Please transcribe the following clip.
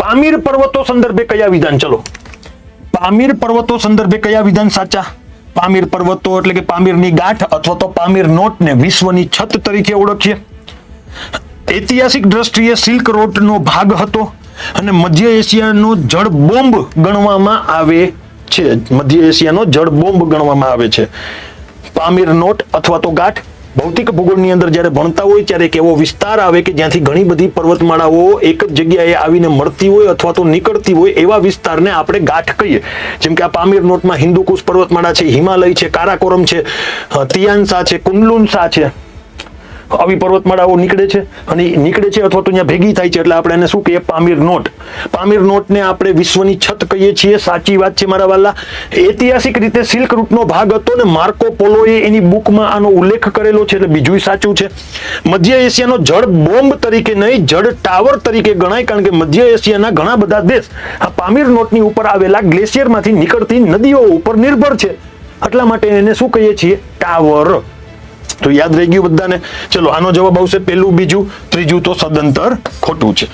પામીર પર્વતો સંદર્ભે કયા વિધાન? ચલો, પામીર પર્વતો સંદર્ભે કયા વિધાન સાચા? પામીર પર્વતો એટલે કે પામીરની ગાંઠ અથવા તો પામીર નોટને વિશ્વની છત તરીકે ઓળખીએ. ઐતિહાસિક દ્રષ્ટિએ સિલ્ક રોડનો ભાગ હતો અને મધ્ય એશિયાનો જળ બોમ્બ ગણવામાં આવે છે. મધ્ય એશિયાનો જળ બોમ્બ ગણવામાં આવે છે. પામીર નોટ અથવા તો ગાંઠ ભૌતિક ભૂગોળની અંદર જ્યારે ભણતા હોય ત્યારે એક એવો વિસ્તાર આવે કે જ્યાંથી ઘણી બધી પર્વતમાળાઓ એક જ જગ્યાએ આવીને મળતી હોય અથવા તો નીકળતી હોય, એવા વિસ્તારને આપણે ગાંઠ કહીએ. જેમ કે આ પામીર નોટમાં હિન્દુકુશ પર્વતમાળા છે, હિમાલય છે, કારાકોરમ છે, તિયાનસા છે, કુનલુનસા છે, આવી પર્વતમાળાઓ નીકળે છે અથવા તો અહીંયા ભેગી થાય છે, એટલે આપણે એને શું કહીએ? પામીર નોટ. પામીર નોટને આપણે વિશ્વની છત કહીએ છીએ. સાચી વાત છે મારા વાલા. ઐતિહાસિક રીતે સિલ્ક રૂટનો ભાગ હતો ને માર્કો પોલોએ એની બુકમાં આનો ઉલ્લેખ કરેલો છે, એટલે બીજું સાચું છે. મધ્ય એશિયાનો જળ બોમ્બ તરીકે નહીં, જળ ટાવર તરીકે ગણાય, કારણ કે મધ્ય એશિયાના ઘણા બધા દેશ આ પામીર નોટની ઉપર આવેલા ગ્લેશિયરમાંથી નીકળતી નદીઓ ઉપર નિર્ભર છે, એટલા માટે એને શું કહીએ છીએ? ટાવર. તો યાદ રહી ગયું બધાને? ચલો, આનો જવાબ આવશે પહેલું, બીજું, ત્રીજું તો સદંતર ખોટું છે.